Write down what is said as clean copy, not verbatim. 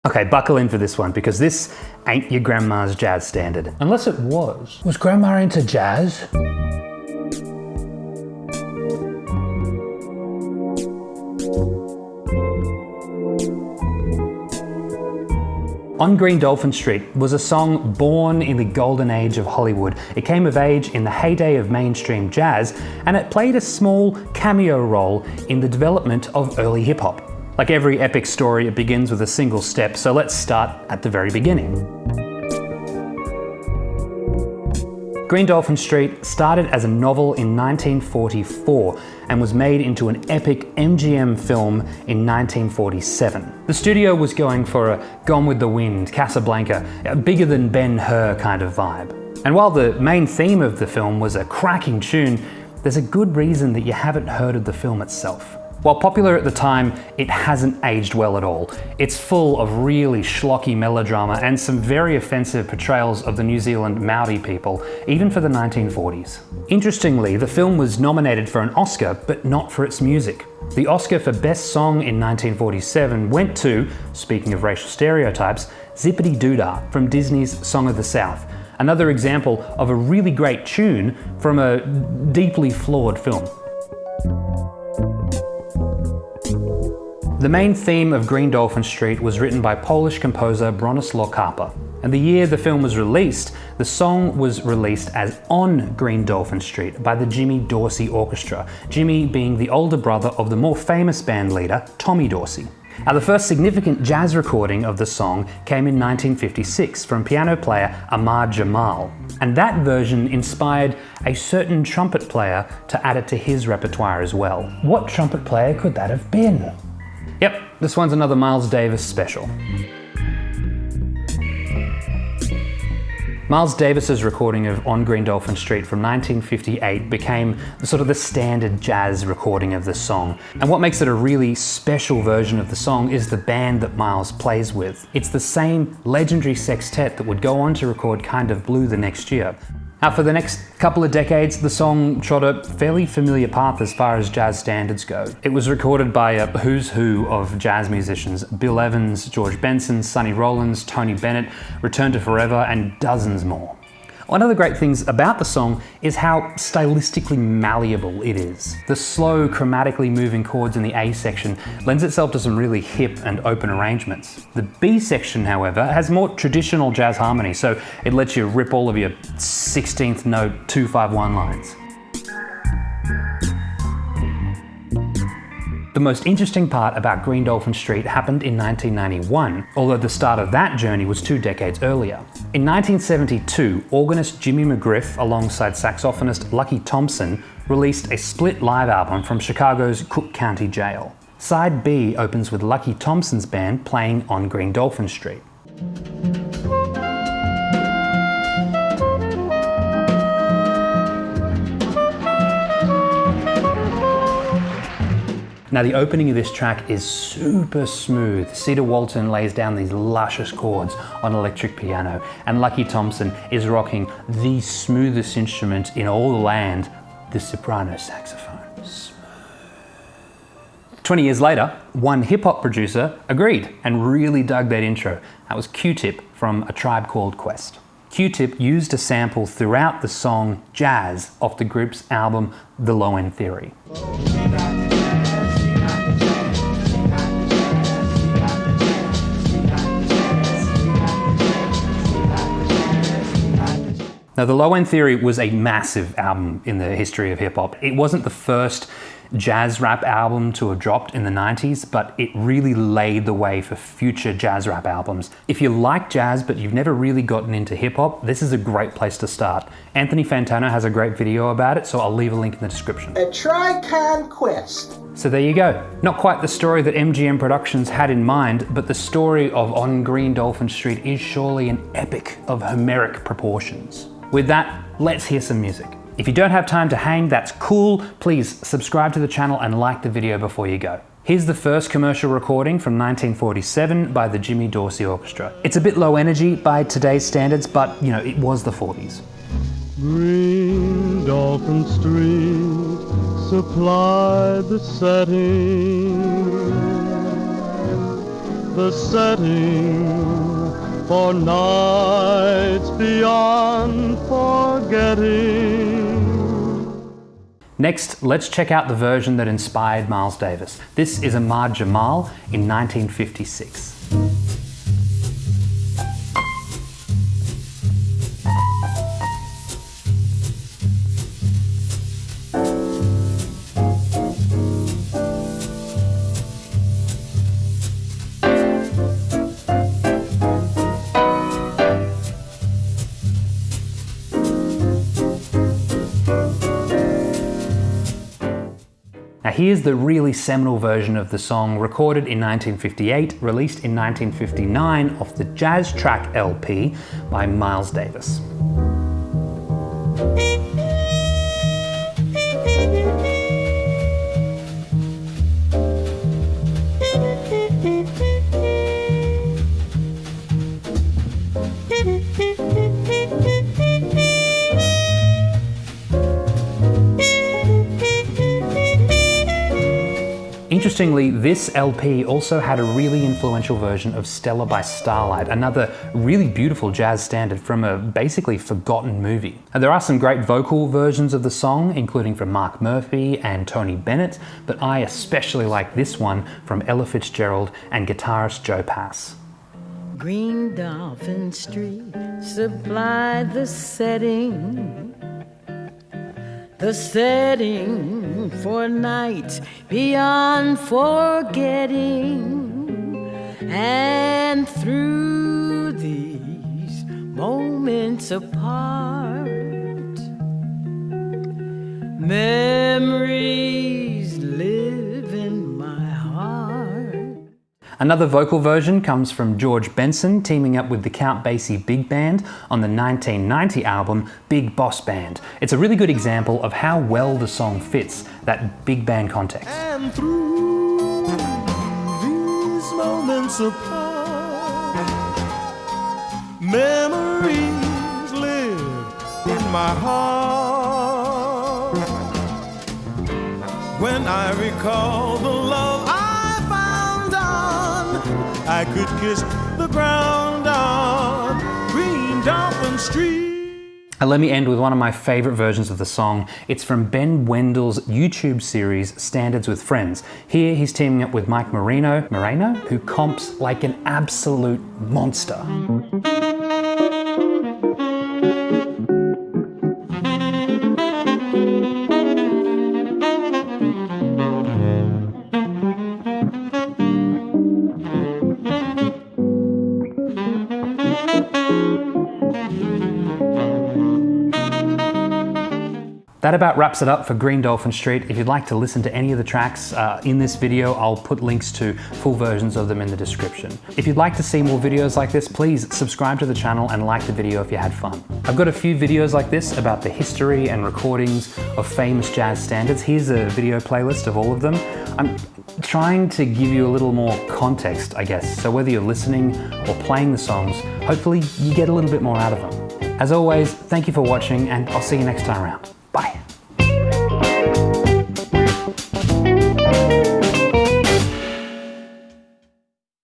Okay, buckle in for this one, because this ain't your grandma's jazz standard. Unless it was. Was Grandma into jazz? On Green Dolphin Street was a song born in the golden age of Hollywood. It came of age in the heyday of mainstream jazz, and it played a small cameo role in the development of early hip-hop. Like every epic story, it begins with a single step, so let's start at the very beginning. Green Dolphin Street started as a novel in 1944 and was made into an epic MGM film in 1947. The studio was going for a Gone with the Wind, Casablanca, a bigger than Ben-Hur kind of vibe. And while the main theme of the film was a cracking tune, there's a good reason that you haven't heard of the film itself. While popular at the time, it hasn't aged well at all. It's full of really schlocky melodrama and some very offensive portrayals of the New Zealand Maori people, even for the 1940s. Interestingly, the film was nominated for an Oscar, but not for its music. The Oscar for Best Song in 1947 went to, speaking of racial stereotypes, Zippity Doodah from Disney's Song of the South, another example of a really great tune from a deeply flawed film. The main theme of Green Dolphin Street was written by Polish composer Bronislaw Karpa, and the year the film was released, the song was released as On Green Dolphin Street by the Jimmy Dorsey Orchestra, Jimmy being the older brother of the more famous band leader, Tommy Dorsey. Now, the first significant jazz recording of the song came in 1956 from piano player Ahmad Jamal, and that version inspired a certain trumpet player to add it to his repertoire as well. What trumpet player could that have been? Yep, this one's another Miles Davis special. Miles Davis's recording of On Green Dolphin Street from 1958 became the standard jazz recording of the song. And what makes it a really special version of the song is the band that Miles plays with. It's the same legendary sextet that would go on to record Kind of Blue the next year. Now, for the next couple of decades, the song trod a fairly familiar path as far as jazz standards go. It was recorded by a who's who of jazz musicians: Bill Evans, George Benson, Sonny Rollins, Tony Bennett, Return to Forever, and dozens more. One of the great things about the song is how stylistically malleable it is. The slow, chromatically moving chords in the A section lends itself to some really hip and open arrangements. The B section, however, has more traditional jazz harmony, so it lets you rip all of your 16th note 2-5-1 lines. The most interesting part about Green Dolphin Street happened in 1991, although the start of that journey was 2 decades earlier. In 1972, organist Jimmy McGriff alongside saxophonist Lucky Thompson released a split live album from Chicago's Cook County Jail. Side B opens with Lucky Thompson's band playing On Green Dolphin Street. Now, the opening of this track is super smooth. Cedar Walton lays down these luscious chords on electric piano, and Lucky Thompson is rocking the smoothest instrument in all the land, the soprano saxophone. Smooth. 20 years later, one hip-hop producer agreed and really dug that intro. That was Q-Tip from A Tribe Called Quest. Q-Tip used a sample throughout the song Jazz off the group's album The Low End Theory. Now, The Low End Theory was a massive album in the history of hip-hop. It wasn't the first jazz rap album to have dropped in the 90s, but it really laid the way for future jazz rap albums. If you like jazz but you've never really gotten into hip-hop, this is a great place to start. Anthony Fantano has a great video about it, so I'll leave a link in the description. A Tribe Called Quest. So there you go. Not quite the story that MGM Productions had in mind, but the story of On Green Dolphin Street is surely an epic of Homeric proportions. With that, let's hear some music. If you don't have time to hang, that's cool. Please subscribe to the channel and like the video before you go. Here's the first commercial recording from 1947 by the Jimmy Dorsey Orchestra. It's a bit low energy by today's standards, but you know, it was the 40s. Green Dolphin Street supplied the setting, the setting for nights beyond forgetting. Next, let's check out the version that inspired Miles Davis. This is Ahmad Jamal in 1956. Now here's the really seminal version of the song, recorded in 1958, released in 1959 off the Jazz Track LP by Miles Davis. Interestingly, this LP also had a really influential version of Stella by Starlight, another really beautiful jazz standard from a basically forgotten movie. And there are some great vocal versions of the song, including from Mark Murphy and Tony Bennett, but I especially like this one from Ella Fitzgerald and guitarist Joe Pass. Green Dolphin Street supplied the setting for nights beyond forgetting. And through these moments apart, memories live in my heart. Another vocal version comes from George Benson teaming up with the Count Basie Big Band on the 1990 album Big Boss Band. It's a really good example of how well the song fits that big band context. And through these moments apart, memories live in my heart. When I recall the love I could kiss the ground on Green Dolphin Street. And let me end with one of my favorite versions of the song. It's from Ben Wendell's YouTube series, Standards with Friends. Here he's teaming up with Mike Moreno, who comps like an absolute monster. That about wraps it up for Green Dolphin Street. If you'd like to listen to any of the tracks in this video, I'll put links to full versions of them in the description. If you'd like to see more videos like this, please subscribe to the channel and like the video if you had fun. I've got a few videos like this about the history and recordings of famous jazz standards. Here's a video playlist of all of them. I'm trying to give you a little more context, I guess, so whether you're listening or playing the songs, hopefully you get a little bit more out of them. As always, thank you for watching, and I'll see you next time around.